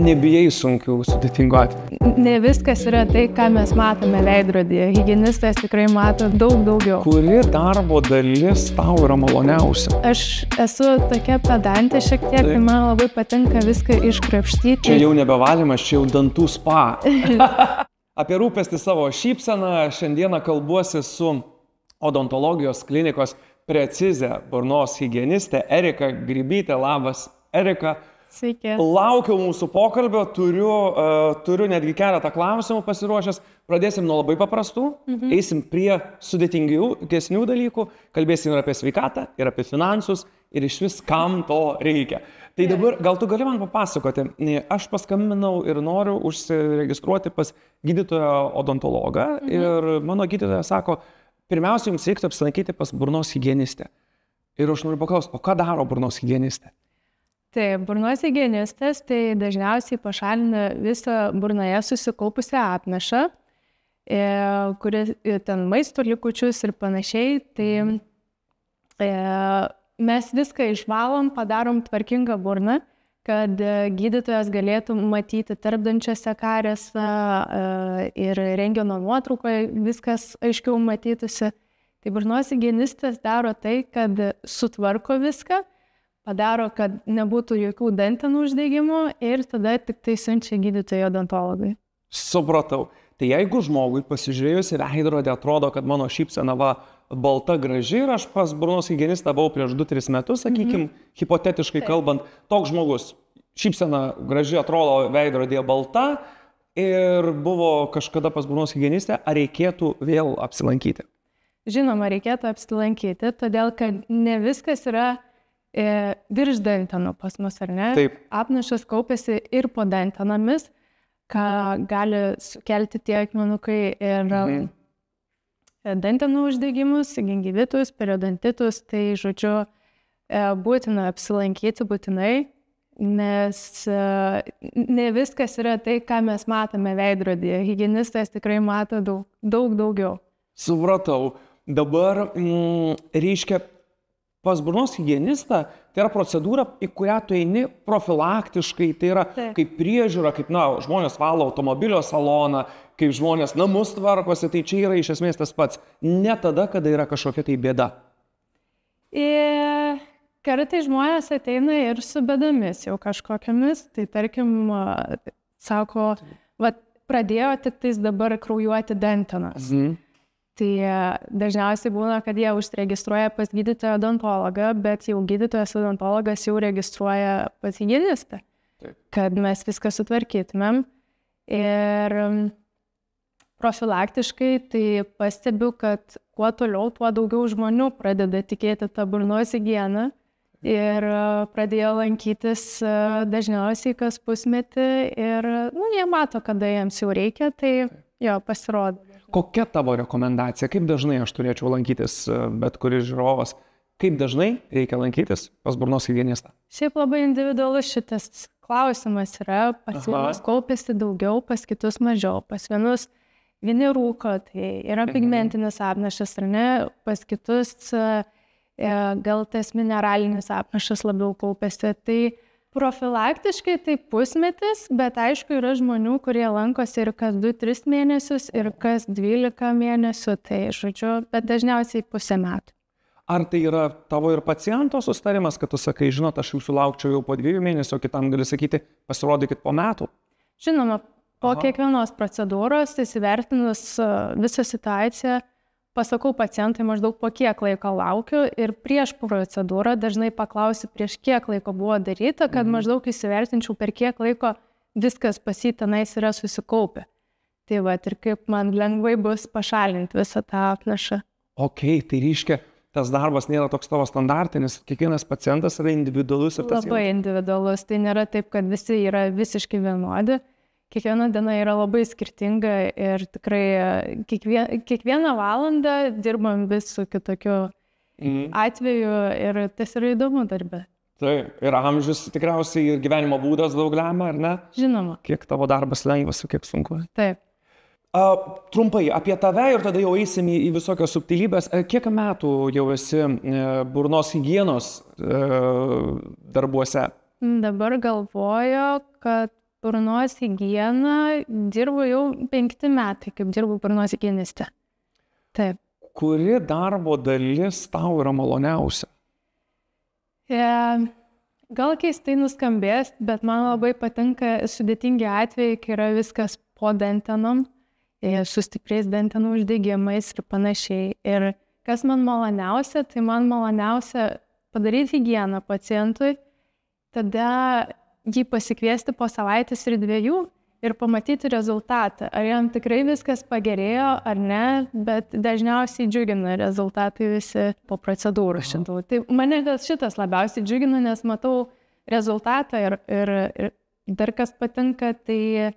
Nebijai sunkių, sudėtingų atvejų. Ne viskas yra tai, ką mes matome veidrodyje. Higienistas tikrai mato daug daugiau. Kuri darbo dalis tau yra maloniausia? Aš esu tokia pedantė šiek tiek, tai man labai patinka viską iškrapštyti. Čia jau nebevalymas, čia jau dantų spa. Apie rūpestį savo šypseną šiandieną kalbuosi su odontologijos klinikos Precizė burnos higienistė Erika Grybytė. Labas, Erika. Sveiki. Laukiau mūsų pokalbio, turiu netgi keletą klausimų pasiruošęs. Pradėsim nuo labai paprastų, eisim prie sudėtingesnių dalykų, kalbėsim ir apie sveikatą, ir apie finansus, ir iš vis kam to reikia. Tai dabar gal tu gali man papasakoti, aš paskambinau ir noriu užsiregistruoti pas gydytoją odontologą ir mano gydytoja sako, pirmiausia, jums reiktų apsilankyti pas burnos higienistę. Ir aš noriu paklausti, o ką daro burnos higienistė? Tai burnos higienistas tai dažniausiai pašalina visą burnoje susikaupusią apnašą, kuris ten maisto likučius ir panašiai. Tai mes viską išvalom, padarom tvarkingą burną, kad gydytojas galėtų matyti tarpdančiose kariese ir rentgeno nuotraukoje viskas aiškiau matytųsi. Tai burnos higienistas daro tai, kad sutvarko viską, padaro, kad nebūtų jokių dantenų uždegimų ir tada tik tai siunčia gydytojai odontologai. Supratau. Tai jeigu žmogui pasižiūrėjus į veidrodį atrodo, kad mano šypsena balta graži ir aš pas burnos higienistą buvau prieš 2-3 metus, sakykim, hipotetiškai kalbant, toks žmogus, šypsena graži atrodo veidrodėje balta ir buvo kažkada pas burnos higienistę, ar reikėtų vėl apsilankyti? Žinoma, reikėtų apsilankyti, todėl kad ne viskas yra virš dantenų pas mus, ar ne? Taip. Apnašos kaupiasi ir po dantenomis, ką gali sukelti tie akmenukai ir dantenų uždegimus, gingivitus, periodontitus, tai žodžiu būtina apsilankyti būtinai, nes ne viskas yra tai, ką mes matome veidrodyje. Higienistas tikrai mato daug daugiau. Supratau. Dabar reiškia, pas burnos higienistą tai yra procedūra, į kurią tu eini profilaktiškai, tai yra kaip priežiūra, kaip žmonės valo automobilio saloną, kaip žmonės namus tvarkosi, tai čia yra iš esmės tas pats. Ne tada, kada yra kažkokia tai bėda. Kartai žmonės ateina ir su bėdomis jau kažkokiamis, tai tarkim, sako, pradėjo tik tais dabar kraujuoti dantenos. Tai dažniausiai būna, kad jie užsiregistruoja pas gydytoją odontologą, bet jau gydytojas odontologas jau registruoja pas higienistą, kad mes viską sutvarkytumėm. Ir profilaktiškai tai pastebiu, kad kuo toliau, tuo daugiau žmonių pradeda tikėti tą burnos higieną ir pradėjo lankytis dažniausiai kas pusmetį ir jie mato, kada jiems jau reikia, tai jo pasirodo. Kokia tavo rekomendacija? Kaip dažnai aš turėčiau lankytis, bet kuris žiūrovas, kaip dažnai reikia lankytis pas burnos higienistą? Šiaip labai individualus šitas klausimas yra, pas vienus kaupiasi daugiau, pas kitus mažiau, pas vienus vieni rūko, tai yra pigmentinis apnašas, ar ne, pas kitus gal tas mineralinis apnašas labiau kaupiasi, tai profilaktiškai tai pusmetis, bet aišku yra žmonių, kurie lankosi ir kas 2-3 mėnesius, ir kas 12 mėnesių, tai žodžiu, bet dažniausiai pusę metų. Ar tai yra tavo ir paciento sustarimas, kad tu sakai, žinot, aš jūsų laukčiau jau po 2 mėnesių, o kitam gali sakyti, pasirodykit po metų? Žinoma, po kiekvienos procedūros, įsivertinus visą situaciją, pasakau pacientui maždaug po kiek laiko laukiu ir prieš procedūrą dažnai paklausiu, prieš kiek laiko buvo daryta, kad maždaug įsivertinčiau, per kiek laiko viskas pas jį tenais yra susikaupę. Tai ir kaip man lengvai bus pašalinti visą tą apnašą. Ok, tai reiškia, tas darbas nėra toks tavo standartinis, kiekvienas pacientas yra individualus ir tas labai individualus, tai nėra taip, kad visi yra visiškai vienodi. Kiekviena diena yra labai skirtinga ir tikrai kiekvieną valandą dirbam vis su kitokiu atveju ir tas yra įdomu darbe. Taip, ir amžius tikriausiai ir gyvenimo būdas daug lemia, ar ne? Žinoma. Kiek tavo darbas lengvas, o kiek sunku. Taip. Trumpai apie tave ir tada jau eisim į visokios subtilybės. Kiek metų jau esi burnos higienos darbuose? Dabar galvoju, kad burnos higieną dirbu jau 5 metai, kaip dirbu burnos higieniste. Taip. Kuri darbo dalis tau yra maloniausia? Gal keistai nuskambės, bet man labai patinka sudėtingi atvejai, kai yra viskas po dantenom, su stipriais dantenų uždegimais ir panašiai. Ir kas man maloniausia, tai man maloniausia padaryti higieną pacientui, tada jį pasikviesti po savaitės ir 2 ir pamatyti rezultatą. Ar jam tikrai viskas pagerėjo ar ne, bet dažniausiai džiugina rezultatai visi po procedūrų šitų. Tai mane šitas labiausiai džiugina, nes matau rezultatą ir dar kas patinka, tai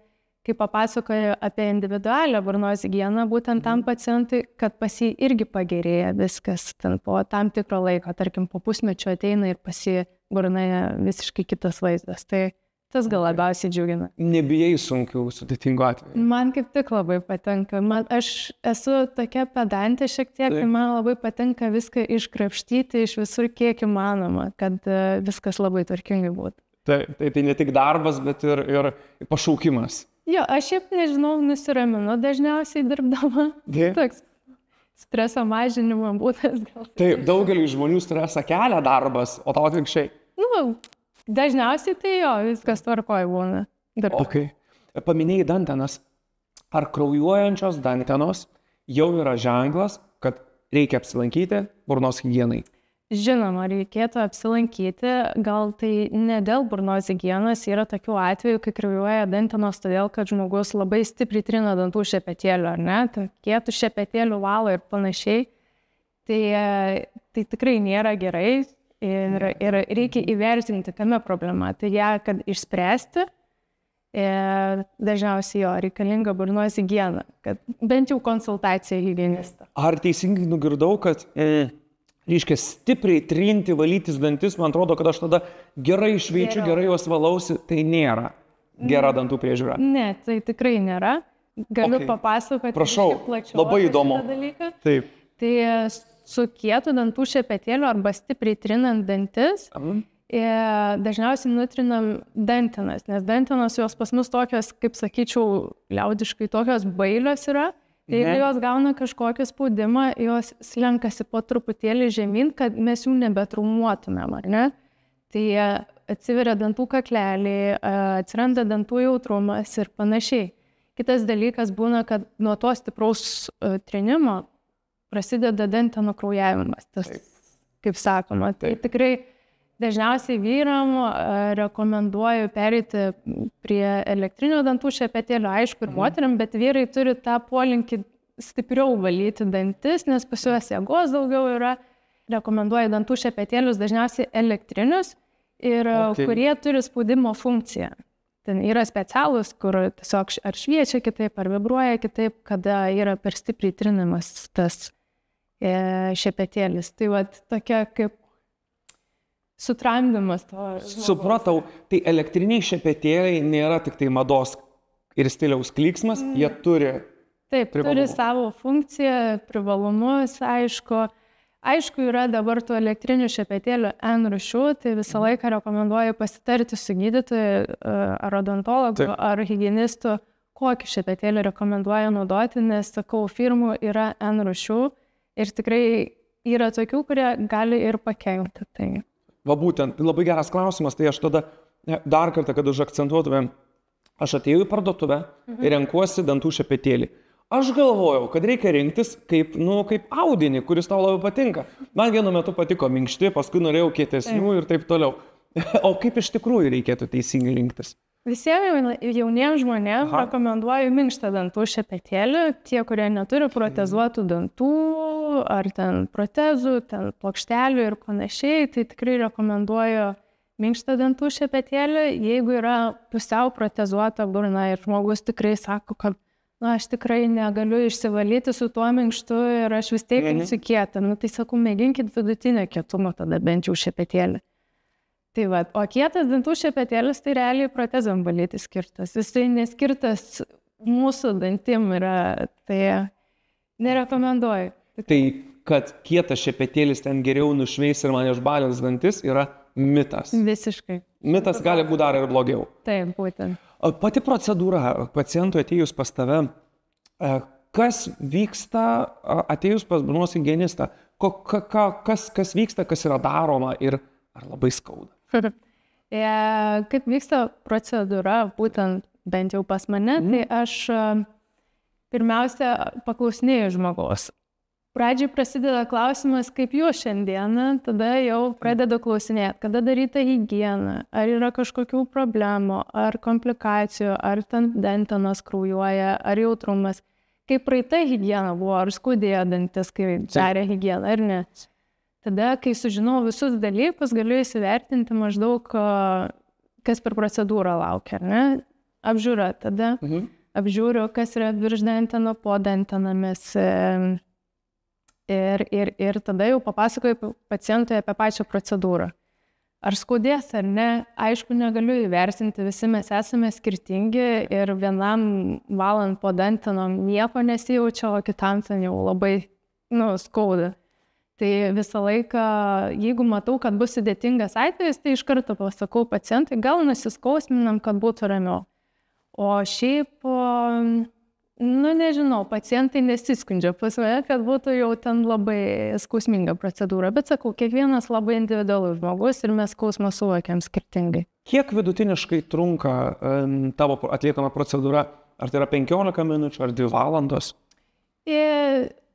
kai papasakoju apie individualią burnos higieną, būtent tam pacientui, kad pas jį irgi pagerėja viskas ten po tam tikro laiko, tarkim po pusmečio ateina ir pas jį burnoje visiškai kitas vaizdas. Tai tas gal labiausiai džiugina. Nebijai sunkių, sudėtingų atvejų? Man kaip tik labai patinka. Aš esu tokia pedantė šiek tiek, tai man labai patinka viską iškrapštyti iš visur kiek įmanoma, kad viskas labai tvarkingai būtų. Tai ne tik darbas, bet ir pašaukimas. Jo, aš šiaip nežinau, nusiraminu dažniausiai dirbdama. Toks streso mažinimo būdas gal. Taip, daugeliui žmonių stresą kelia darbas, o tau atvirkščiai. Dažniausiai tai jo, viskas tvarkoj būna. Okay. Paminėjai dantenas. Ar kraujuojančios dantenos jau yra ženklas, kad reikia apsilankyti burnos higienai? Žinoma, reikėtų apsilankyti, gal tai ne dėl burnos higienos, yra tokių atvejų, kai kraujuoja dantenos todėl, kad žmogus labai stipriai trina dantų šepetėlių, ar ne? Kietų šepetėlių valo ir panašiai. Tai tikrai nėra gerai. Ir reikia įvertinti, kame problema. Tai ją, kad išspręsti, dažniausiai jo reikalinga burnos higiena, kad bent jau konsultacija higienisto. Ar teisingai nugirdau, kad reiškia stipriai trinti, valytis dantis, man atrodo, kad aš tada gerai šveičiu, gerai juos valausi, tai nėra gera dantų priežiūra? Ne, tai tikrai nėra. Galiu papasakoti. Prašau, labai įdomu. Taip. Tai su kietu dantų šepetėliu arba stipriai trinant dantis, dažniausiai nutrinam dantenas, nes dantenos jos pas mus tokios, kaip sakyčiau, liaudiškai tokios bailios yra, tai jeigu jos gauna kažkokį spaudimą, jos slenkasi po truputėlį žemyn, kad mes jų nebetraumuotumėm, ar ne? Tai atsiveria dantų kakleliai, atsiranda dantų jautrumas ir panašiai. Kitas dalykas būna, kad nuo to stipraus trinimo prasideda dantenų kraujavimas, tas, kaip sakoma. Tai tikrai dažniausiai vyram rekomenduoju pereiti prie elektrinio dantų šepetėlio, aišku, ir moteriam, bet vyrai turi tą polinkį stipriau valyti dantis, nes pas juos jėgos daugiau yra. Rekomenduoju dantų šepetėlius dažniausiai elektrinius ir kurie turi spaudimo funkciją. Ten yra specialūs, kur tiesiog ar šviečia kitaip, ar vibruoja kitaip, kada yra per stipriai trinamas tas šepetėlis. Tai va tokia kaip sutramdymas to žmogaus. Supratau, tai elektriniai šepetėliai nėra tik tai mados ir stiliaus klyksmas, jie turi privalumus. Turi savo funkciją, privalumus, aišku. Aišku, yra dabar tų elektrinių šepetėlių N rūšių, tai visą laiką rekomenduoju pasitarti su gydytoju, ar odontologu, ar higienistu, kokį šepetėlį rekomenduoju naudoti, nes, sakau, firmų yra N rūšių. Ir tikrai yra tokių, kurie gali ir pakenkti. Tai. Va būtent, labai geras klausimas, tai aš tada dar kartą, kad užakcentuotumėm, aš atėjau į parduotuvę ir renkuosi dantų šepetėlį. Aš galvojau, kad reikia rinktis kaip audinį, kuris tau labai patinka. Man vienu metu patiko minkšti, paskui norėjau kietesnių ir taip toliau. O kaip iš tikrųjų reikėtų teisingai rinktis? Visiems jauniems žmonėms rekomenduoju minkštą dantų šepetėlį, tie, kurie neturi protezuotų dantų, ar ten protezų, ten plokštelių ir panašiai, tai tikrai rekomenduoju minkštą dantų šepetėlį, jeigu yra pusiau protezuota burna ir žmogus tikrai sako, kad aš tikrai negaliu išsivalyti su tuo minkštu ir aš vis tiek imsiu kietą. Tai sakau, mėginkit vidutinio kietumo tada bent jau šepetėlį. Tai va, o kietas dantų šepetėlis tai realiai protezam valyti skirtas. Jisai neskirtas mūsų dantim yra, tai nerekomenduoju. Tai, kad kietas šepetėlis ten geriau nušveis ir man išbalins dantis, yra mitas. Visiškai. Mitas gali būti dar ir blogiau. Taip, būtent. Pati procedūra, pacientui atėjus pas tave, kas vyksta atėjus pas burnos higienistą? Kas vyksta, kas yra daroma ir ar labai skauda? Kaip vyksta procedūra, būtent bent jau pas mane, tai aš pirmiausia paklausinėju žmogaus. Pradžiai prasideda klausimas, kaip jūs šiandieną, tada jau pradedu klausinėti, kada daryta higiena, ar yra kažkokių problemų, ar komplikacijų, ar ten dantenos kraujuoja, ar jautrumas. Kaip praeita higiena buvo, ar skaudėjo dantis, kai darė higieną, ar ne. Tada, kai sužinau visus dalykus, galiu įsivertinti maždaug, kas per procedūrą laukia, ar ne? Apžiūra tada. Apžiūriu, kas yra virš danteno, po dantenomis. Ir tada jau papasakoju pacientui apie pačią procedūrą. Ar skaudės ar ne, aišku, negaliu įvertinti, visi mes esame skirtingi ir vienam valant po dantenom nieko nesijaučia, o kitam ten jau labai skauda. Tai visą laiką, jeigu matau, kad bus sudėtingas atvejis, tai iš karto pasakau pacientui, gal nesiskausminam, kad būtų ramiau. O šiaip, nežinau, pacientai nesiskundžia pas mane, kad būtų jau ten labai skausminga procedūra. Bet sakau, kiekvienas labai individualus žmogus ir mes skausmą suvokiam skirtingai. Kiek vidutiniškai trunka tavo atliekama procedūra? Ar tai yra 15 minučių ar 2 valandos?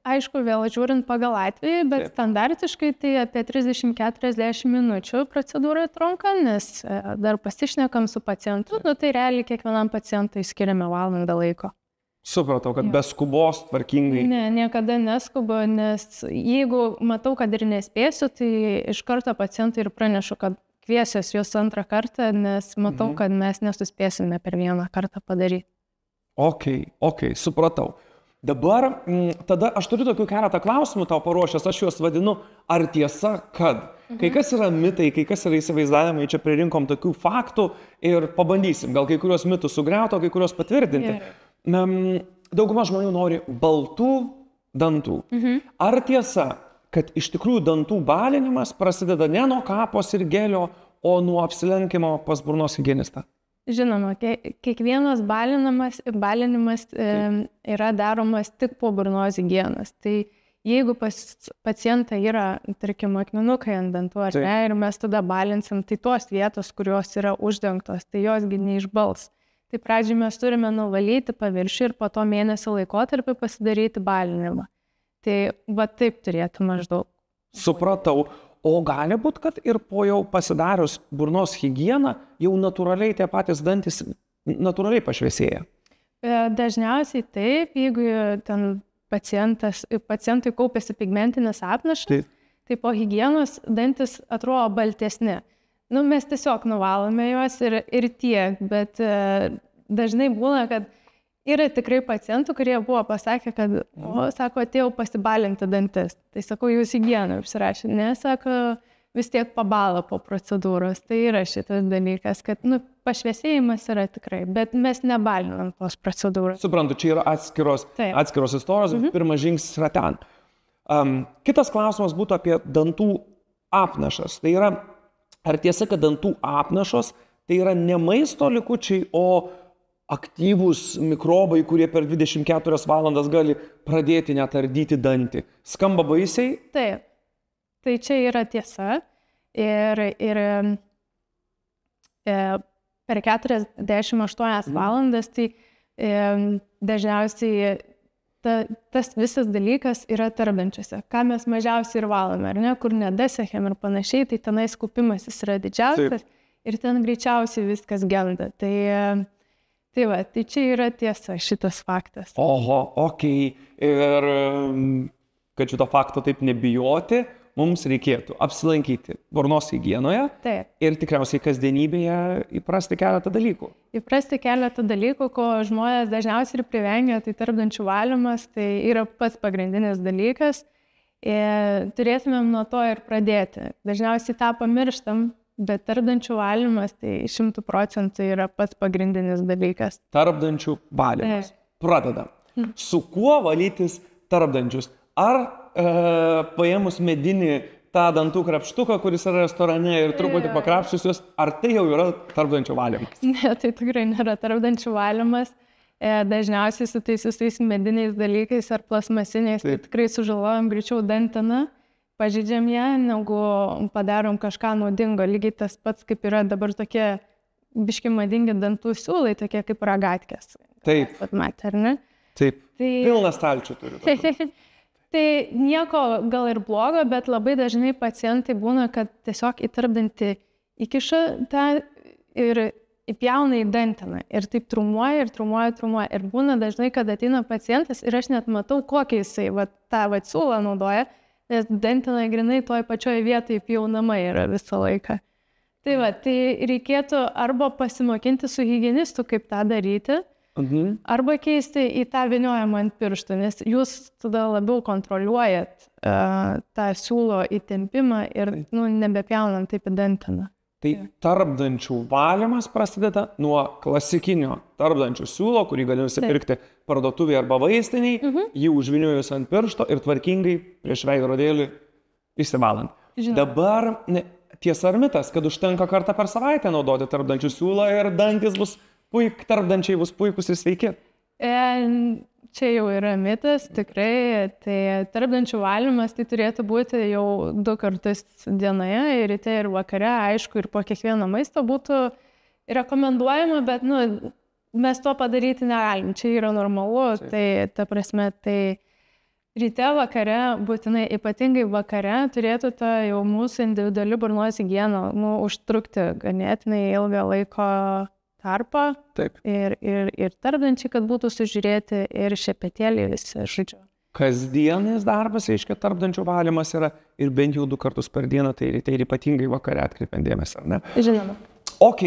Aišku, vėl žiūrint pagal atvejį, bet standartiškai tai apie 30-40 minučių procedūra trunka, nes dar pasišnekam su pacientu, tai realiai kiekvienam pacientui skiriame valandą laiko. Supratau, kad be skubos tvarkingai. Ne, niekada neskubu, nes jeigu matau, kad ir nespėsiu, tai iš karto pacientui ir pranešu, kad kviesiuos juos antrą kartą, nes matau, kad mes nesuspėsime per vieną kartą padaryti. Ok, supratau. Dabar, tada aš turiu tokių keletą klausimų tau paruošęs, aš juos vadinu, ar tiesa, kad. Kai kas yra mitai, kai kas yra įsivaizdavimai, čia pririnkom tokių faktų ir pabandysim, gal kai kurios mitus sugriauti, kai kurios patvirtinti. Dauguma žmonių nori baltų dantų. Ar tiesa, kad iš tikrųjų dantų balinimas prasideda ne nuo kapos ir gelio, o nuo apsilenkimo pas burnos higienistą? Žinoma, kiekvienas balinimas yra daromas tik po burnos higienos. Tai jeigu pas pacientą yra, tarkim, akmenukai ant dantų, ar ne, ir mes tada balinsim, tai tos vietos, kurios yra uždengtos, tai josgi neišbals. Tai pradžiai mes turime nuvalyti paviršių ir po to mėnesio laikotarpį pasidaryti balinimą. Tai va taip turėtų maždaug. Supratau. O gali būti, kad ir po jau pasidarius burnos higieną, jau natūraliai tie patys dantis natūraliai pašviesėja? Dažniausiai taip, jeigu ten pacientui kaupėsi pigmentinis apnašas, tai po higienos dantis atrodo baltesni. Mes tiesiog nuvalome juos ir tiek, bet dažnai būna, kad yra tikrai pacientų, kurie buvo pasakę, kad, sako, atėjau pasibalinti dantis. Tai sakau, jūs higieną užsirašė. Ne, sako, vis tiek pabalo po procedūros. Tai yra šitas dalykas, kad pašviesėjimas yra tikrai, bet mes nebalinam tos procedūros. Suprantu, čia yra atskiros istorijos, pirmas žingsnis yra ten. Kitas klausimas būtų apie dantų apnašas. Tai yra, ar tiesa, kad dantų apnašos tai yra ne maisto likučiai, o aktyvūs mikrobai, kurie per 24 valandas gali pradėti net ardyti dantį? Skamba baisiai? Taip. Tai čia yra tiesa. Ir per 48 valandas tai dažniausiai tas visas dalykas yra tarpdančiuose. Ką mes mažiausiai ir valome, ar ne, kur nedasiekėm ir panašiai, tai tenais kaupimasis yra didžiausias ir ten greičiausiai viskas genda. Tai čia yra tiesa, šitas faktas. Oho, ir kad šito fakto taip nebijoti, mums reikėtų apsilankyti burnos higienoje ir tikriausiai kasdienybėje įprasti keletą dalykų. Įprasti keletą dalykų, ko žmonės dažniausiai ir privengia, tai tarpdančių valymas, tai yra pats pagrindinis dalykas. Turėtumėm nuo to ir pradėti. Dažniausiai tą pamirštam, bet tarpdančių valymas tai 100% yra pats pagrindinis dalykas. Tarpdančių valymas. Pradedam. Su kuo valytis tarpdančius? Ar paėmus medinį tą dantų krapštuką, kuris yra restorane ir truputį pakrapščius juos, ar tai jau yra tarpdančių valymas? Ne, tai tikrai nėra tarpdančių valymas. Dažniausiai su tais mediniais dalykais ar plasmasiniais, tai tikrai sužalojam greičiau danteną, pažydžiam ją, negu padarom kažką naudingo. Lygiai tas pats, kaip yra dabar tokie biški madingi dantų siūlai, tokie kaip ragatkės. Taip. Pat matė, ar ne? Taip. Pilną stalčių turiu. Tai nieko gal ir blogo, bet labai dažnai pacientai būna, kad tiesiog į tarpdantį įkiša tą ir įpjauna į danteną. Ir taip trumuoja. Ir būna dažnai, kad ateina pacientas ir aš net matau, kokį jisai tą siūlą naudoja, nes dantena grinai toj pačioj vietoje įpjaunama yra visą laiką. Tai reikėtų arba pasimokinti su higienistu, kaip tą daryti, arba keisti į tą vyniojimą ant pirštų, nes jūs tada labiau kontroliuojat tą siūlo įtempimą ir nebepjaunant taip į danteną. Tai tarpdančių valymas prasideda nuo klasikinio tarpdančių siūlo, kurį gali nusipirkti parduotuvėje arba vaistiniai, jį užviniojus ant piršto ir tvarkingai prieš veidrodėlį išsivalant. Dabar tiesa ar mitas, kad užtenka kartą per savaitę naudoti tarpdančių siūlą ir dantis tarpdančiai bus puikus ir sveiki? Čia jau yra mitas, tikrai. Tai tarpdančių valymas tai turėtų būti jau 2 kartus dienoje, ir ryte, ir vakare, aišku, ir po kiekvieno maisto būtų rekomenduojama, bet mes to padaryti negalim. Čia yra normalu, tai ta prasme, tai ryte, vakare, būtinai, ypatingai vakare, turėtų ta jau mūsų individuali burnos higiena užtrukti ganėtinai ilgą laiko tarpą. Taip. Ir tarpdančiai, kad būtų sužiūrėti, ir šepetėlį visi, žodžiu. Kasdienis darbas, reiškia, tarpdančių valymas yra ir bent jau 2 kartus per dieną, tai ryte ir ypatingai vakare atkreipiant dėmesį, ar ne? Žinoma. Ok,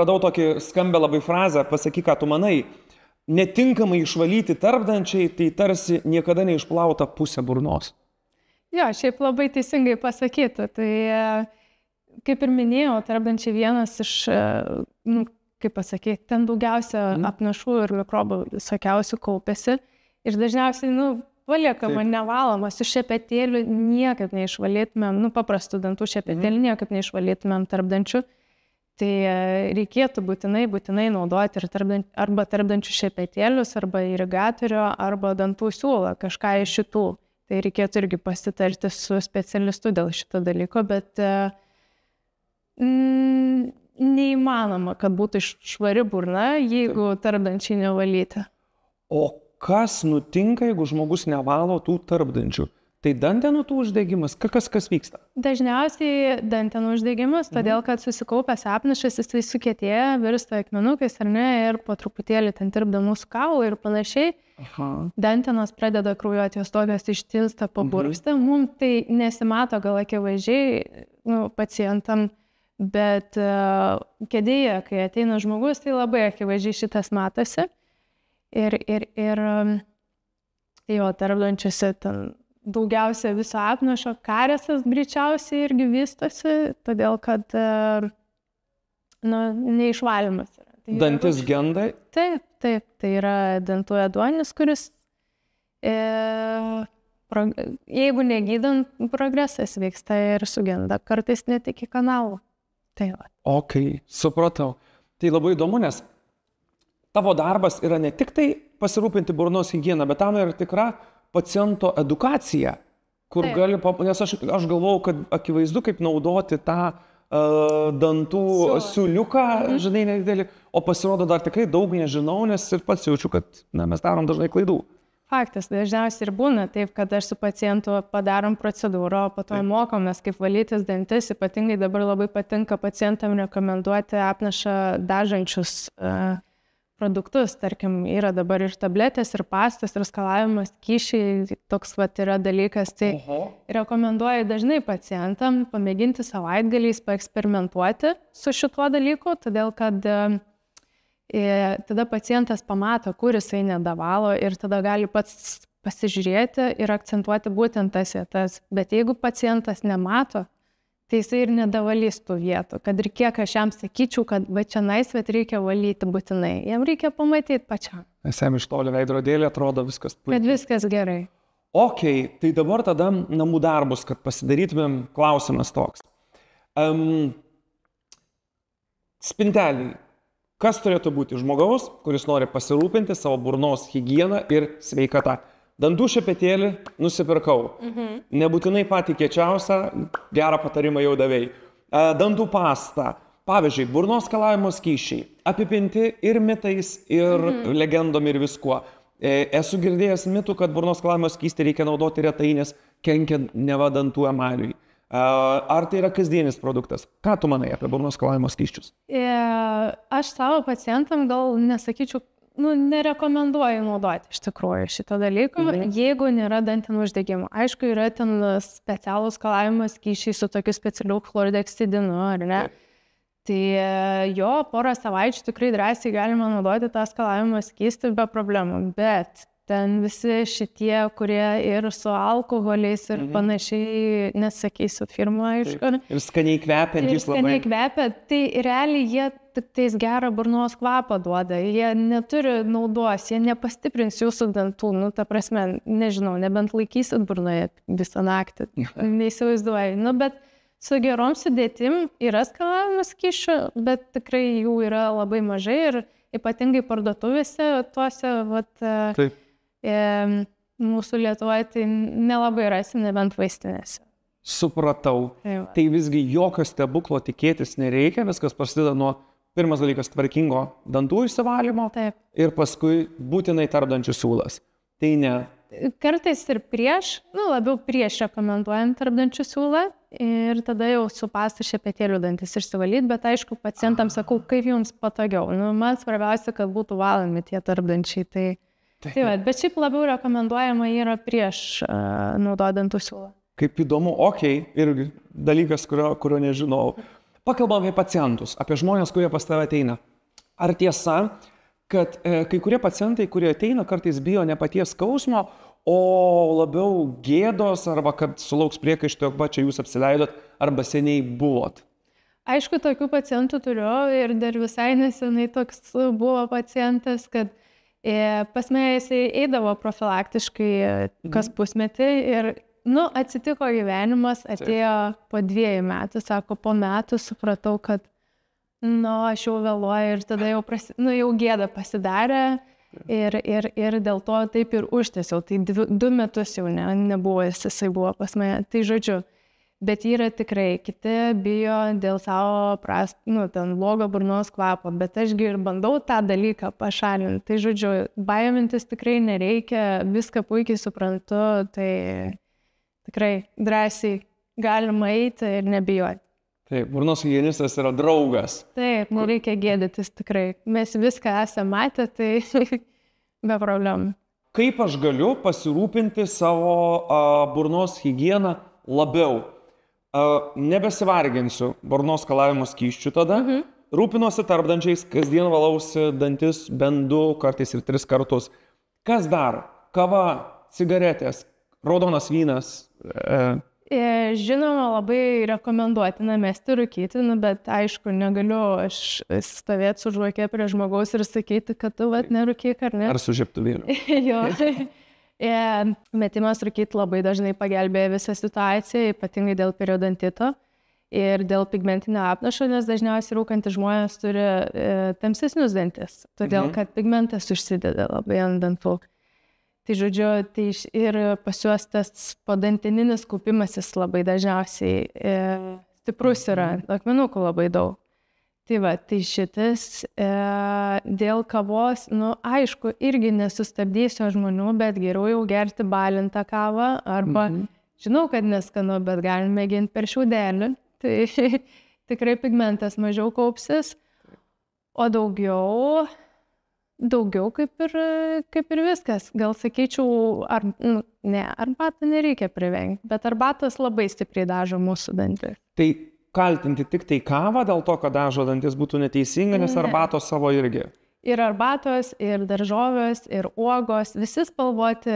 radau tokį skambę labai frazę, pasakyk, ką tu manai. Netinkamai išvalyti tarpdančiai, tai tarsi niekada neišplauta pusė burnos. Jo, šiaip labai teisingai pasakyta. Tai kaip ir minėjau, tarpdančiai vienas iš, kaip pasakyti, ten daugiausia apnašų ir mikrobų visokiausių kaupiasi. Ir dažniausiai, paliekama nevaloma, su šepetėliu niekaip neišvalytumėm, paprastų dantų šepetėliu niekaip neišvalytumėm tarpdančių. Tai reikėtų būtinai naudoti arba tarpdančių šepetėlius, arba irigatorių, arba dantų siūlą, kažką iš šitų. Tai reikėtų irgi pasitarti su specialistu dėl šito dalyko, bet neįmanoma, kad būtų švari burna, jeigu tarpdančiai nevalyti. O kas nutinka, jeigu žmogus nevalo tų tarpdančių? Tai dantenų tų uždegimas, kas vyksta? Dažniausiai dantenų uždegimas, todėl kad susikaupęs apnašas, jisai sukietėja, virsta akmenukais, ar ne, ir po truputėlį ten tirpda mūsų kaulą ir panašiai. Dantenos pradeda kraujuoti, jos tokios ištinsta, paburksta. Mums tai nesimato gal akivaizdžiai pacientam, bet kėdėje, kai ateina žmogus, tai labai akivaizdžiai šitas matosi. Ir jo tarpdančiuose ten daugiausia viso apnašo kariesas greičiausiai irgi vystosi, todėl kad neišvalymas yra. Tai dantis genda? Taip, tai yra dantų ėduonis, kuris jeigu negydant, progresas vyksta ir sugenda, kartais net iki kanalų. Tai va. Ok, supratau. Tai labai įdomu, nes tavo darbas yra ne tik tai pasirūpinti burnos higieną, bet tam yra tikra paciento edukacija, kur gali, nes aš galvau, kad akivaizdu, kaip naudoti tą dantų siūliuką, žinai, nedidelį, o pasirodo dar tikrai daug nežinau, nes ir pats jaučiu, kad mes darom dažnai klaidų. Faktas, dažniausiai ir būna taip, kad aš su pacientu padarom procedūrą, o po to mokomės, kaip valytis dantis. Ypatingai dabar labai patinka pacientam rekomenduoti apnašą dažančius produktus. Tarkim, yra dabar ir tabletės, ir pastas, ir skalavimas kyšiai, toks yra dalykas. Tai rekomenduoju dažnai pacientam pamėginti savaitgaliais paeksperimentuoti su šituo dalyku, todėl kad tada pacientas pamato, kur jisai nedavalo, ir tada gali pats pasižiūrėti ir akcentuoti būtent tas vietas. Bet jeigu pacientas nemato, tai jisai ir nedavalys tų vietų. Kad ir kiek aš jam sakyčiau, kad va čia naisvet reikia valyti būtinai. Jam reikia pamatyti pačiam. Nes jam iš toli veidrodėlį atrodo viskas puikiai. Kad viskas gerai. Ok, tai dabar tada namų darbus, kad pasidarytumėm, klausimas toks. Spinteliai. Kas turėtų būti žmogaus, kuris nori pasirūpinti savo burnos higieną ir sveikatą? Dantų šepetėlį nusipirkau. Nebūtinai patį kiečiausią, gerą patarimą jau davėjai. Dantų pasta. Pavyzdžiui, burnos skalavimo skysčiai. Apipinti ir mitais, ir legendom, ir viskuo. Esu girdėjęs mitų, kad burnos skalavimo skystį reikia naudoti retai, nes kenkia neva dantų emaliui. Ar tai yra kasdienis produktas? Ką tu manai apie burnos skalavimo skysčius? Aš savo pacientam gal nesakyčiau, nerekomenduoju naudoti iš tikrųjų šito dalyko, jeigu nėra dantenų uždegimo. Aišku, yra ten specialūs skalavimo skysčiai su tokiu specialiu chlorideksidinu, ar ne? Tai jo, porą savaičių tikrai drąsiai galima naudoti tą skalavimo skystį be problemų, bet ten visi šitie, kurie ir su alkoholiais ir panašiai, nesakysiu firmą, aišku. Ir skaniai kvepiantys labai. Skaniai kvepia, tai realiai jie tik tais gerą burnos kvapą duoda, jie neturi naudos, jie nepastiprins jūsų dantų, ta prasme, nežinau, nebent laikysit burnoje visą naktį, neįsivaizduoju, bet su gerom sudėtim yra skalavimo skysčių, bet tikrai jų yra labai mažai ir ypatingai parduotuvėse tuose, mūsų Lietuvoje tai nelabai rasim, nebent vaistinėse. Supratau. Tai visgi jokio stebuklo tikėtis nereikia, viskas prasideda nuo pirmas dalykas tvarkingo dantų išsivalymo ir paskui būtinai tarpdančių siūlas. Tai ne. Kartais ir labiau prieš rekomenduojant tarpdančių siūlą ir tada jau su pasta šepetėlių dantis išsivalyti, bet aišku, pacientams sakau, kaip jums patogiau. Man svarbiausia, kad būtų valomi tie tarpdančiai. Bet šiaip labiau rekomenduojama yra prieš naudojant dantų siūlą. Kaip įdomu, irgi dalykas, kurio nežinau. Pakalbam apie pacientus, apie žmonės, kurie pas tave ateina. Ar tiesa, kad kai kurie pacientai, kurie ateina, kartais bijo ne paties skausmo, o labiau gėdos, arba kad sulauks priekaišto, jog čia jūs apsileidot, arba seniai buvot? Aišku, tokių pacientų turiu ir dar visai nesenai toks buvo pacientas, kad pas mane jisai eidavo profilaktiškai kas pusmetį ir atsitiko gyvenimas, atėjo po 2 metų, sako, po metų supratau, kad aš jau vėluoju ir tada jau gėda pasidarė ir dėl to taip ir užtęsiau. Tai 2 metus jau nebuvo, jisai buvo pas mane. Tai žodžiu, bet yra tikrai, kiti bijo dėl savo ten blogo burnos kvapo, bet ašgi ir bandau tą dalyką pašalinti. Tai žodžiu, baimintis tikrai nereikia, viską puikiai suprantu, tai tikrai drąsiai galima eiti ir nebijoti. Taip, burnos higienistas yra draugas. Taip, nereikia gėdytis tikrai. Mes viską esame matę, tai be problemų. Kaip aš galiu pasirūpinti savo burnos higieną labiau? Nebesivarginsiu burnos skalavimo skysčių tada. Rūpinuosi tarpdančiais, kasdien valausi dantis bent 2, kartais ir 3 kartus. Kas dar? Kava, cigaretės, raudonas vynas. Žinoma, labai rekomenduotina mesti rūkyti, bet aišku, negaliu aš stovėti su žvakė prie žmogaus ir sakyti, kad tu nerūkyk, ar ne? Ar su žiebtuvėliu. Jo. Metimas rūkyti labai dažnai pagelbėja visą situaciją, ypatingai dėl periodontito ir dėl pigmentinio apnašo, nes dažniausiai rūkantys žmonės turi tamsesnius dantis, todėl kad pigmentas užsideda labai ant dantų. Tai žodžiu, ir pas juos tas podantininis kaupimasis labai dažniausiai stiprus yra, akmenukų labai daug. Tai šitas dėl kavos, aišku, irgi nesustabdysiu žmonių, bet geriau jau gerti balintą kavą, arba žinau, kad neskanu, bet galim mėginti per šiaudelį, tai tikrai pigmentas mažiau kaupsis, o daugiau kaip ir viskas. Gal sakyčiau, arbatą nereikia privengti, bet arbatas labai stipriai dažo mūsų dantis. Tai kaltinti tik tai kavą dėl to, kad dažo dantis būtų neteisinga, nes arbatos savo irgi. Ir arbatos, ir daržovės, ir uogos, visi spalvoti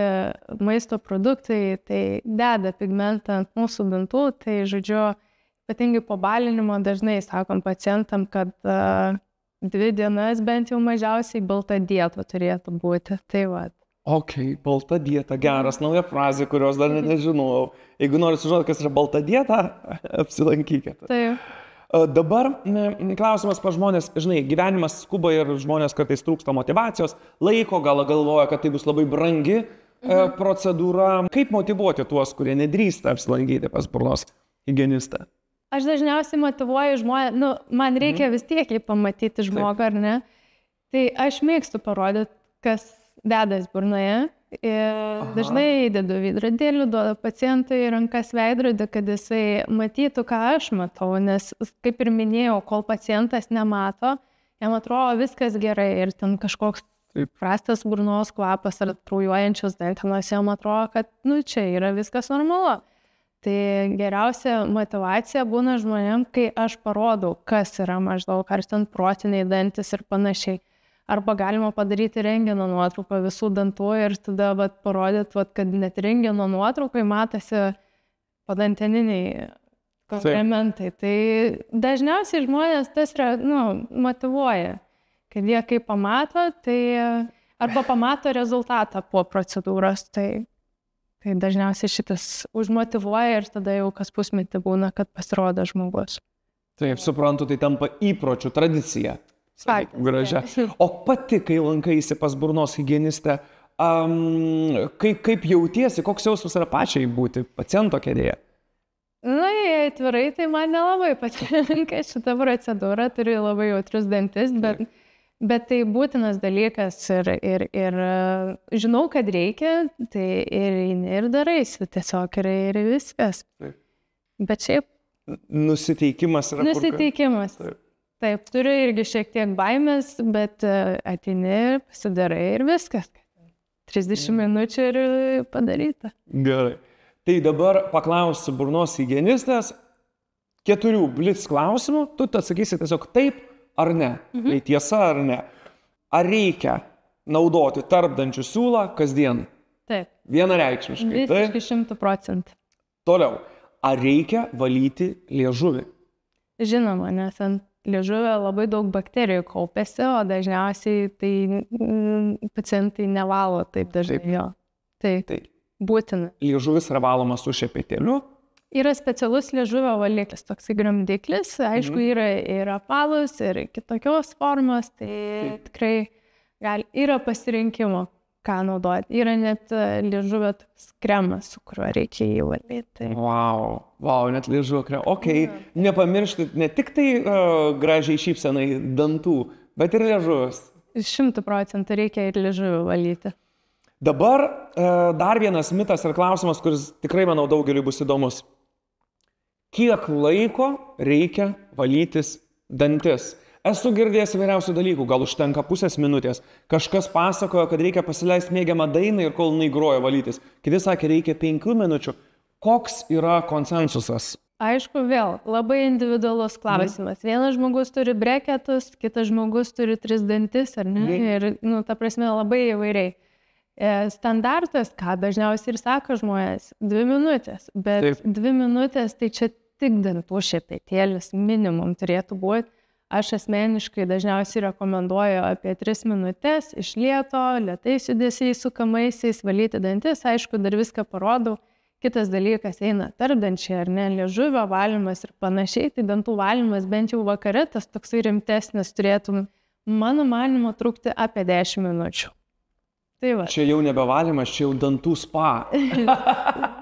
maisto produktai, tai deda pigmentą ant mūsų dantų, tai žodžiu, ypatingai po balinimo dažnai sakom pacientam, kad 2 dienas bent jau mažiausiai balta dieta turėtų būti. Tai va. Balta dieta, geras, nauja frazė, kurios dar nežinojau. Jeigu nori sužinoti, kas yra balta dieta, apsilankykite. Taip. Dabar klausimas pa žmonės, žinai, gyvenimas skuba ir žmonės kartais trūksta motivacijos, laiko, gal galvoja, kad tai bus labai brangi procedūra. Kaip motyvuoti tuos, kurie nedrįsta apsilankyti pas burnos higienistą? Aš dažniausiai motyvuoju žmonės, man reikia vis tiek jį pamatyti žmogų, ar ne? Tai aš mėgstu parodyti, kas dedas burnoje. Ir dažnai įdedu veidrodėlių, duodu pacientui rankas veidrodį, kad jisai matytų, ką aš matau, nes, kaip ir minėjau, kol pacientas nemato, jam atrodo viskas gerai ir ten kažkoks prastas burnos kvapas ar kraujuojančios dantenos, jam atrodo, kad čia yra viskas normalu. Tai geriausia motyvacija būna žmonėm, kai aš parodau, kas yra maždaug, ar ten protiniai dantis ir panašiai. Arba galima padaryti rentgeno nuotrauką visų dantų ir tada parodyti, kad net rentgeno nuotraukai matosi padanteniniai komplementai. Tai dažniausiai žmonės tas motyvuoja, kad jie kai pamato, tai arba pamato rezultatą po procedūros, tai dažniausiai šitas užmotyvuoja ir tada jau kas pusmetį būna, kad pasirodo žmogus. Taip, suprantu, tai tampa įpročių, tradicija. Gražia. O pati, kai lankaisi pas burnos higienistę, kaip jautiesi, koks jausmas yra pačiai būti paciento kėdėje? Jei atvirai, tai man nelabai patinka šitą procedūrą, turiu labai jautrius dantis, bet tai būtinas dalykas ir žinau, kad reikia, tai ir daraisi, tiesiog ir viskas. Bet šiaip... Nusiteikimas yra... Nusiteikimas. Taip, turiu irgi šiek tiek baimės, bet ateini, pasidarai ir viskas. 30 minučių ir padaryta. Gerai. Tai dabar paklausiu burnos higienistės 4 blitz klausimų, tu atsakysi tiesiog taip ar ne. Tai tiesa ar ne. Ar reikia naudoti tarpdančių siūlą kasdien? Taip. Vienareikšmiškai. Visiškai 100%. Toliau. Ar reikia valyti liežuvį? Žinoma, nes ant liežuvio labai daug bakterijų kaupiasi, o dažniausiai tai pacientai nevalo taip dažnai jo. Taip. Būtina. Liežuvis yra valomas su šepetėliu? Yra specialus liežuvio valiklis, toksai gramdiklis, aišku, yra ir apvalus, ir kitokios formos, tai tikrai yra pasirinkimo, ką naudoti. Yra net liežuvio kremas, su kuriuo reikia jį valyti. Wow, net liežuvio kremas. Ok, nepamiršti ne tik tai gražiai šypsenai dantų, bet ir liežuvis. 100% reikia ir liežuvį valyti. Dabar dar vienas mitas ir klausimas, kuris tikrai, manau, daugeliui bus įdomus. Kiek laiko reikia valytis dantis? Esu girdėjęs įvairiausių dalykų, gal užtenka pusės minutės. Kažkas pasakojo, kad reikia pasileisti mėgiamą dainą ir kol jinai groja valytis. Kiti sakė, reikia 5 minučių. Koks yra konsensusas? Aišku, vėl labai individualus klausimas. Vienas žmogus turi breketus, kitas žmogus turi 3 dantis, ar ne? Ir, ta prasme, labai įvairiai. Standartas, ką dažniausiai ir sako žmonės, 2 minutės. Bet 2 minutės, tai čia tik dantų šepetėlis minimum turėtų būti. Aš asmeniškai dažniausiai rekomenduoju apie 3 minutės iš lėto, lėtais judesiais sukamaisiais, valyti dantis. Aišku, dar viską parodau. Kitas dalykas eina tarpdančiai ar ne, liežuvio valymas ir panašiai. Tai dantų valymas bent jau vakare, tas toksai rimtesnis turėtų, mano manymu, trukti apie 10 minučių. Tai va. Čia jau nebevalymas, čia jau dantų spa.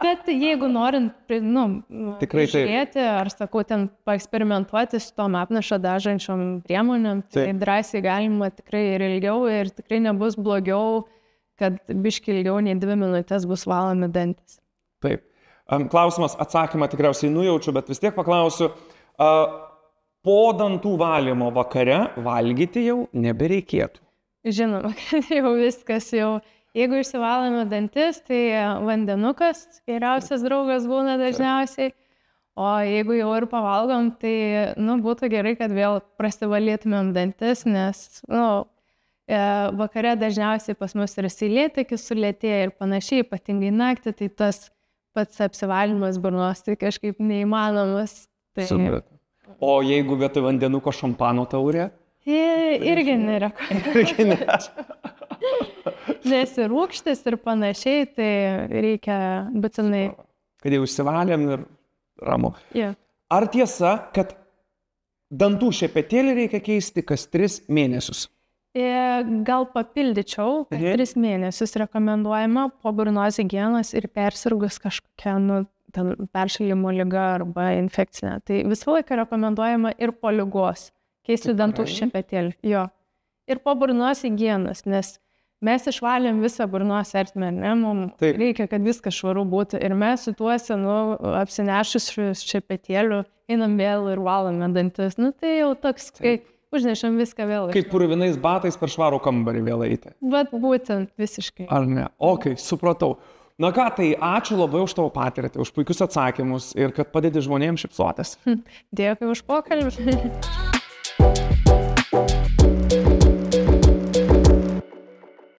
Bet jeigu norint, žiūrėti, ar sakau, ten paeksperimentuoti su tom apnašą dažančiom priemonėm, tai drąsiai galima tikrai ir ilgiau ir tikrai nebus blogiau, kad biški ilgiau nei 2 minutės bus valomi dantis. Taip. Klausimas, atsakymą tikriausiai nujaučiu, bet vis tiek paklausiu. Po dantų valymo vakare valgyti jau nebereikėtų. Žinoma, kad jau viskas jau, jeigu išsivalome dantis, tai vandenukas geriausias draugas būna dažniausiai, o jeigu jau ir pavalgom, tai būtų gerai, kad vėl prasivalytumėm dantis, nes vakare dažniausiai pas mus yra seilėtekis sulėtėja ir panašiai, ypatingai naktį, tai tas pats apsivalymas burnos tai kažkaip neįmanomas. Tai... O jeigu vietoj vandenuko šampano taurė? Irgi nerekomenduoju. nesirūkštis ir panašiai, tai reikia būtinai. Kad jau išsivalėm ir ramu. Yeah. Ar tiesa, kad dantų šepetėlį reikia keisti kas 3 mėnesius? Gal papildyčiau, 3 mėnesius rekomenduojama po burnos higienos ir persirgus kažkokia peršalimo liga arba infekcinė. Tai visą laiką rekomenduojama ir po ligos keisti dantų šepetėlį. Jo. Ir po burnos higienos, nes mes išvalėm visą burnos ertmę, ne? Mums reikia, kad viskas švaru būtų. Ir mes su tuo senu apsinešus šepetėliu einam vėl ir valome dantis. Tai jau toks, kai užnešam viską vėl. Kaip purvinais batais per švarų kambarį vėl eiti. Bet būtent visiškai. Ar ne? Ok, supratau. Na ką, tai ačiū labai už tavo patirtį, už puikius atsakymus ir kad padedi žmonėms šypsotis. Dėkui už pokalbį.